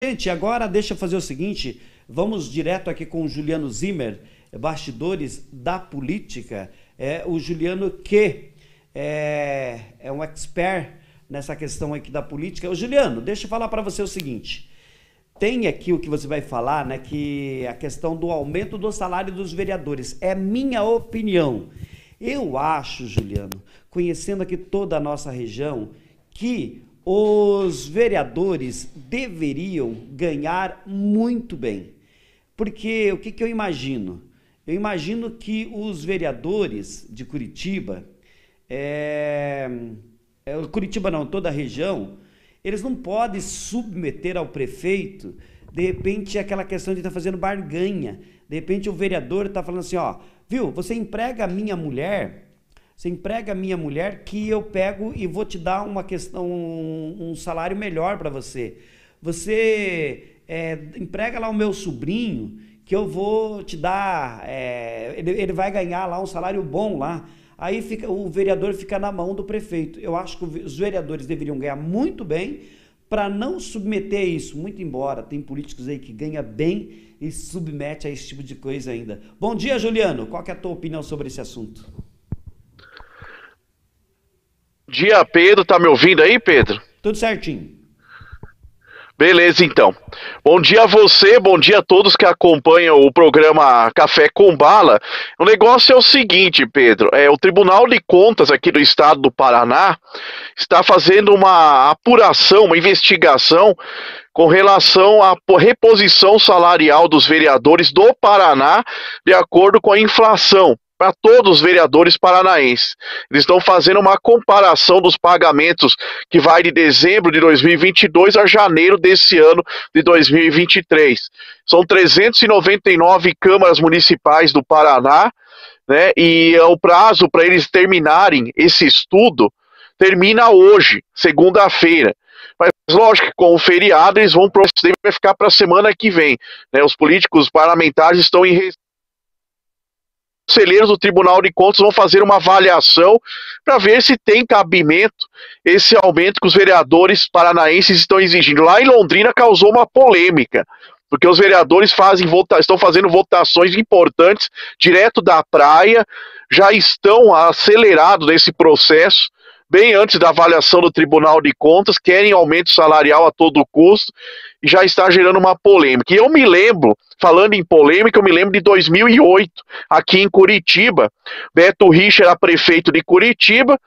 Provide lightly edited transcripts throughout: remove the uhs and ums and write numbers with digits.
Gente, agora deixa eu fazer o seguinte, vamos direto aqui com o Juliano Zimmer, bastidores da política. O Juliano que é um expert nessa questão aqui da política. Juliano, deixa eu falar para você o seguinte, tem aqui o que você vai falar, né, que a questão do aumento do salário dos vereadores, é minha opinião. Eu acho, Juliano, conhecendo aqui toda a nossa região, que os vereadores deveriam ganhar muito bem. Porque o que eu imagino? Eu imagino que os vereadores de Curitiba, Curitiba não, toda a região, eles não podem submeter ao prefeito, de repente, aquela questão de estar fazendo barganha. De repente, o vereador está falando assim, ó, viu, você emprega a minha mulher que eu pego e vou te dar um salário melhor para você. Você emprega lá o meu sobrinho que eu vou te dar, ele vai ganhar lá um salário bom lá. Aí o vereador fica na mão do prefeito. Eu acho que os vereadores deveriam ganhar muito bem para não submeter isso, muito embora tem políticos aí que ganham bem e submete a esse tipo de coisa ainda. Bom dia, Juliano. Qual que é a tua opinião sobre esse assunto? Dia, Pedro, tá me ouvindo aí, Pedro? Tudo certinho. Beleza, então. Bom dia a você, bom dia a todos que acompanham o programa Café com Bala. O negócio é o seguinte, Pedro, o Tribunal de Contas aqui do estado do Paraná está fazendo uma apuração, uma investigação com relação à reposição salarial dos vereadores do Paraná de acordo com a inflação, para todos os vereadores paranaenses. Eles estão fazendo uma comparação dos pagamentos que vai de dezembro de 2022 a janeiro desse ano de 2023. São 399 câmaras municipais do Paraná, né? E o prazo para eles terminarem esse estudo termina hoje, segunda-feira. Mas lógico que com o feriado eles vão vai ficar para a semana que vem, né? Os políticos parlamentares estão em conselheiros do Tribunal de Contas vão fazer uma avaliação para ver se tem cabimento esse aumento que os vereadores paranaenses estão exigindo. Lá em Londrina causou uma polêmica, porque os vereadores estão fazendo votações importantes direto da praia, já estão acelerados nesse processo, bem antes da avaliação do Tribunal de Contas, querem aumento salarial a todo custo, e já está gerando uma polêmica. E eu me lembro, falando em polêmica, eu me lembro de 2008, aqui em Curitiba. Beto Richa era prefeito de Curitiba,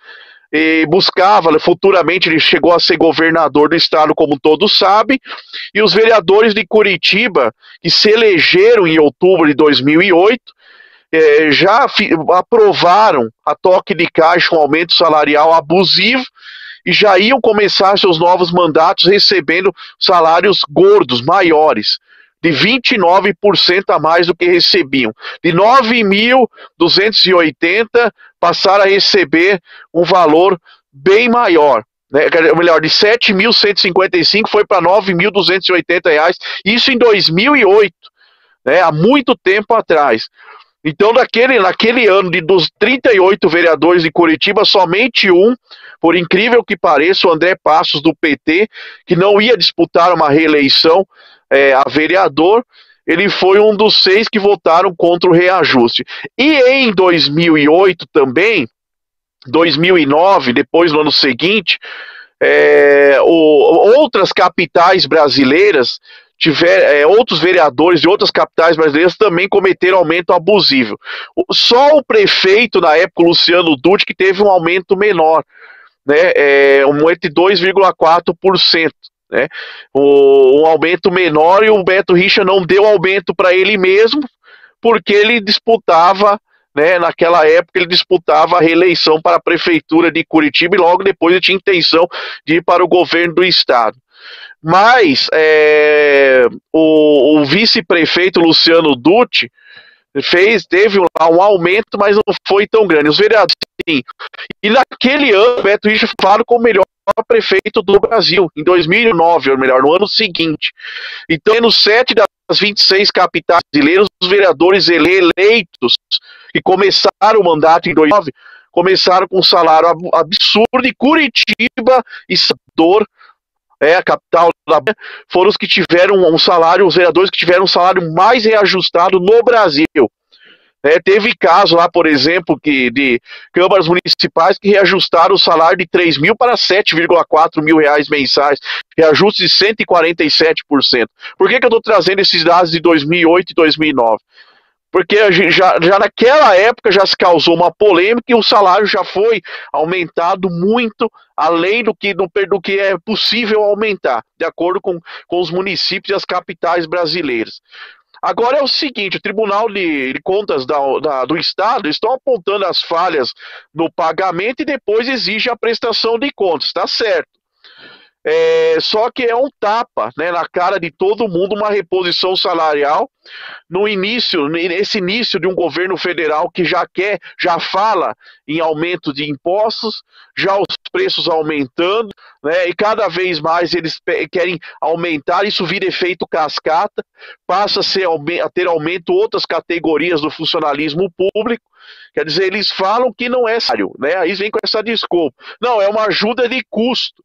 e buscava, futuramente ele chegou a ser governador do estado, como todos sabem, e os vereadores de Curitiba, que se elegeram em outubro de 2008, já aprovaram a toque de caixa um aumento salarial abusivo, e já iam começar seus novos mandatos recebendo salários gordos, maiores, de 29% a mais do que recebiam. De 9.280 passaram a receber um valor bem maior, né? Melhor, de 7.155 foi para 9.280 reais, isso em 2008, né? Há muito tempo atrás. Então, naquele ano, dos 38 vereadores de Curitiba, somente um, por incrível que pareça, o André Passos, do PT, que não ia disputar uma reeleição a vereador, ele foi um dos 6 que votaram contra o reajuste. E em 2008 também, 2009, depois no ano seguinte, outras capitais brasileiras outros vereadores de outras capitais brasileiras também cometeram aumento abusivo. Só o prefeito, na época, Luciano Dutti, que teve um aumento menor, né? Um aumento de 2,4%. Né? Um aumento menor, e o Beto Richa não deu aumento para ele mesmo, porque ele disputava, né, naquela época ele disputava a reeleição para a prefeitura de Curitiba, e logo depois ele tinha intenção de ir para o governo do estado. Mas o vice-prefeito Luciano Dutti teve um aumento, mas não foi tão grande. Os vereadores, sim. E naquele ano, o Beto Richa foi como o melhor prefeito do Brasil, em 2009, ou melhor, no ano seguinte. Então, nos 7 das 26 capitais brasileiras, os vereadores eleitos, que começaram o mandato em 2009, começaram com um salário absurdo, e Curitiba e Salvador, a capital foram os que tiveram um salário, os vereadores que tiveram um salário mais reajustado no Brasil. Teve caso lá, por exemplo, de câmaras municipais que reajustaram o salário de 3 mil para 7,4 mil reais mensais, reajuste de 147%. Por que eu estou trazendo esses dados de 2008 e 2009? Porque já naquela época já se causou uma polêmica e o salário já foi aumentado muito além do que é possível aumentar, de acordo com os municípios e as capitais brasileiras. Agora é o seguinte, o Tribunal de Contas do Estado estão apontando as falhas no pagamento e depois exige a prestação de contas, tá certo? Só que é um tapa, né, na cara de todo mundo, uma reposição salarial nesse início de um governo federal que já fala em aumento de impostos, já os preços aumentando, né, e cada vez mais eles querem aumentar, isso vira efeito cascata, passa a ter aumento outras categorias do funcionalismo público. Quer dizer, eles falam que não é salário, né? Aí vem com essa desculpa. Não, é uma ajuda de custo.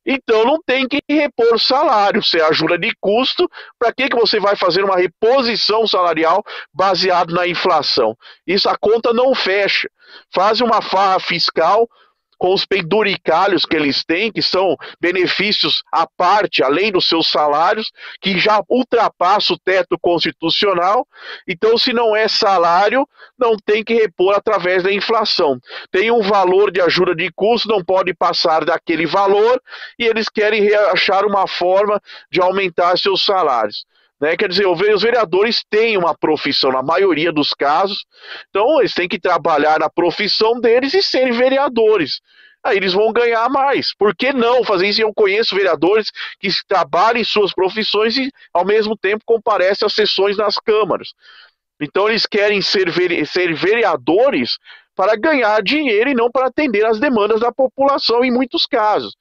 Então não tem que repor salário, se é ajuda de custo, para que você vai fazer uma reposição salarial baseado na inflação? Isso a conta não fecha. Faz uma farra fiscal com os penduricalhos que eles têm, que são benefícios à parte, além dos seus salários, que já ultrapassa o teto constitucional. Então, se não é salário, não tem que repor através da inflação. Tem um valor de ajuda de custo, não pode passar daquele valor, e eles querem achar uma forma de aumentar seus salários. Quer dizer, os vereadores têm uma profissão, na maioria dos casos, então eles têm que trabalhar na profissão deles e serem vereadores. Aí eles vão ganhar mais. Por que não fazer isso? Eu conheço vereadores que trabalham em suas profissões e, ao mesmo tempo, comparecem às sessões nas câmaras. Então eles querem ser vereadores para ganhar dinheiro e não para atender às demandas da população, em muitos casos.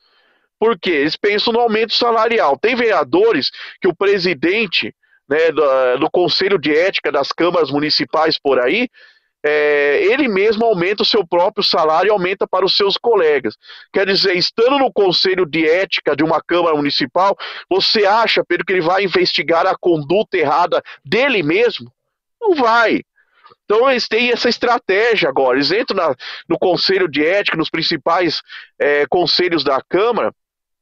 Por quê? Eles pensam no aumento salarial. Tem vereadores que o presidente, né, do Conselho de Ética das câmaras municipais por aí, ele mesmo aumenta o seu próprio salário e aumenta para os seus colegas. Quer dizer, estando no Conselho de Ética de uma câmara municipal, você acha, Pedro, que ele vai investigar a conduta errada dele mesmo? Não vai. Então eles têm essa estratégia agora. Eles entram no Conselho de Ética, nos principais conselhos da Câmara,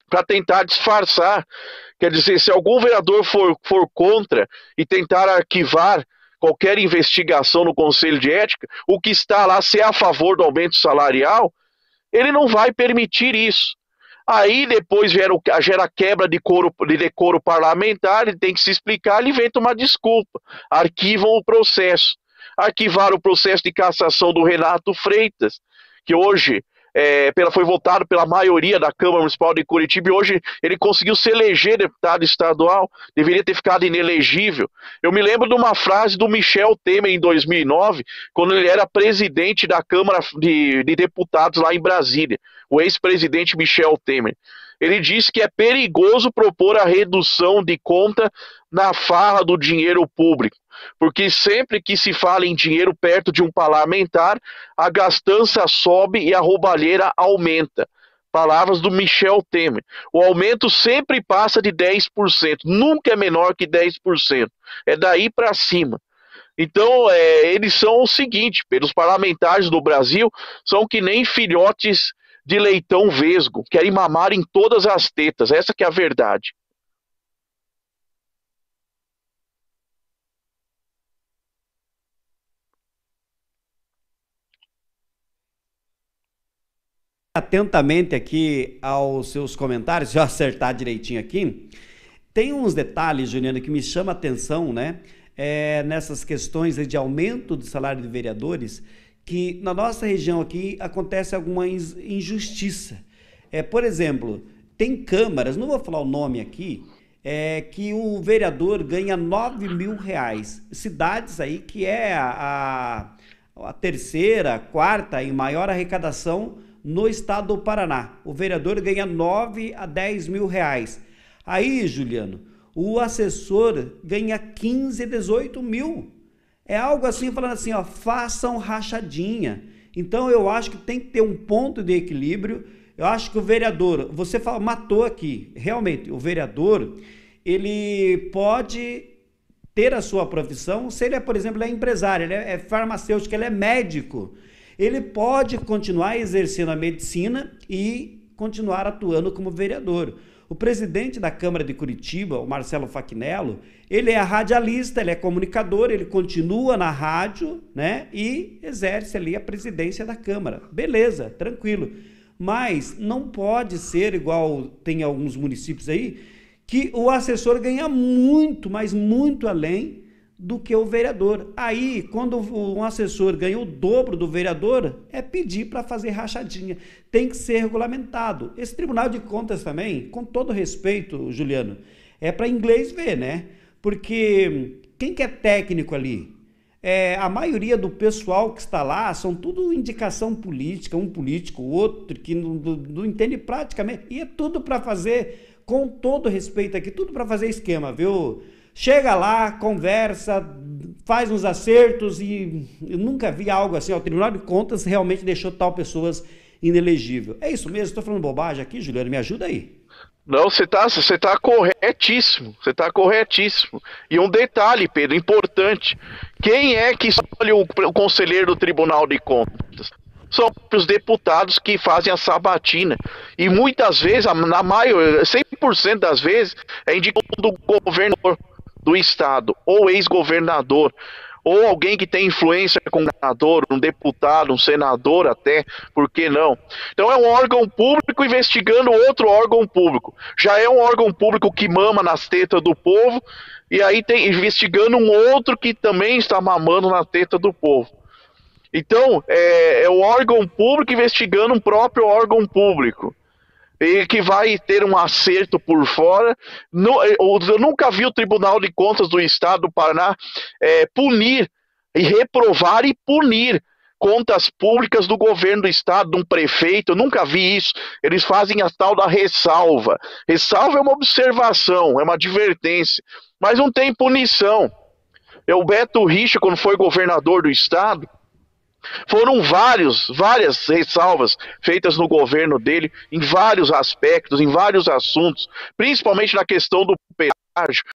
para tentar disfarçar. Quer dizer, se algum vereador for contra e tentar arquivar qualquer investigação no Conselho de Ética, o que está lá, se é a favor do aumento salarial, ele não vai permitir isso. Aí depois gera quebra de decoro parlamentar, ele tem que se explicar, ele inventa uma desculpa, arquivam o processo. Arquivaram o processo de cassação do Renato Freitas, que hoje foi votado pela maioria da Câmara Municipal de Curitiba, e hoje ele conseguiu se eleger deputado estadual, deveria ter ficado inelegível. Eu me lembro de uma frase do Michel Temer em 2009, quando ele era presidente da Câmara de Deputados lá em Brasília, o ex-presidente Michel Temer. Ele disse que é perigoso propor a redução de conta na farra do dinheiro público, porque sempre que se fala em dinheiro perto de um parlamentar, a gastança sobe e a roubalheira aumenta. Palavras do Michel Temer. O aumento sempre passa de 10%, nunca é menor que 10%. É daí para cima. Então, eles são o seguinte, os parlamentares do Brasil são que nem filhotes de leitão vesgo, querem mamar em todas as tetas, essa que é a verdade. Atentamente aqui aos seus comentários, se eu acertar direitinho aqui, tem uns detalhes, Juliano, que me chama a atenção, né? Nessas questões de aumento do salário de vereadores, que na nossa região aqui acontece alguma injustiça. Por exemplo, tem câmaras, não vou falar o nome aqui, que o vereador ganha 9 mil reais. Cidades aí que é a terceira, quarta em maior arrecadação no estado do Paraná. O vereador ganha 9 a 10 mil reais. Aí, Juliano, o assessor ganha 15, 18 mil. É algo assim, falando assim, ó, façam rachadinha. Então, eu acho que tem que ter um ponto de equilíbrio. Eu acho que o vereador, você matou aqui, realmente, o vereador, ele pode ter a sua profissão, se ele é, por exemplo, ele é empresário, ele é farmacêutico, ele é médico, ele pode continuar exercendo a medicina e continuar atuando como vereador. O presidente da Câmara de Curitiba, o Marcelo Facchinnello, ele é radialista, ele é comunicador, ele continua na rádio, né, e exerce ali a presidência da Câmara. Beleza, tranquilo. Mas não pode ser igual tem alguns municípios aí, que o assessor ganha muito, mas muito além do que o vereador. Aí, quando um assessor ganha o dobro do vereador, é pedir para fazer rachadinha. Tem que ser regulamentado. Esse Tribunal de Contas também, com todo respeito, Juliano, é para inglês ver, né? Porque quem que é técnico ali? A maioria do pessoal que está lá são tudo indicação política, um político, outro que não entende praticamente. E é tudo para fazer, com todo respeito aqui, tudo para fazer esquema, viu? Chega lá, conversa, faz uns acertos e eu nunca vi algo assim. O Tribunal de Contas realmente deixou tal pessoas inelegível. É isso mesmo? Estou falando bobagem aqui, Juliano? Me ajuda aí. Não, você tá corretíssimo, você tá corretíssimo. E um detalhe, Pedro, importante. Quem é que escolhe o conselheiro do Tribunal de Contas? São os deputados que fazem a sabatina. E muitas vezes, na maioria, 100% das vezes, é indicado do governador do estado, ou ex-governador, ou alguém que tem influência com o governador, um deputado, um senador até, por que não? Então é um órgão público investigando outro órgão público. Já é um órgão público que mama nas tetas do povo, e aí tem investigando um outro que também está mamando na teta do povo. Então, é o órgão público investigando um próprio órgão público. E que vai ter um acerto por fora. Eu nunca vi o Tribunal de Contas do Estado do Paraná punir e reprovar e punir contas públicas do governo do estado, de um prefeito. Eu nunca vi isso. Eles fazem a tal da ressalva. Ressalva é uma observação, é uma advertência, mas não tem punição. O Beto Richa, quando foi governador do estado, foram várias ressalvas feitas no governo dele, em vários aspectos, em vários assuntos, principalmente na questão do pedágio.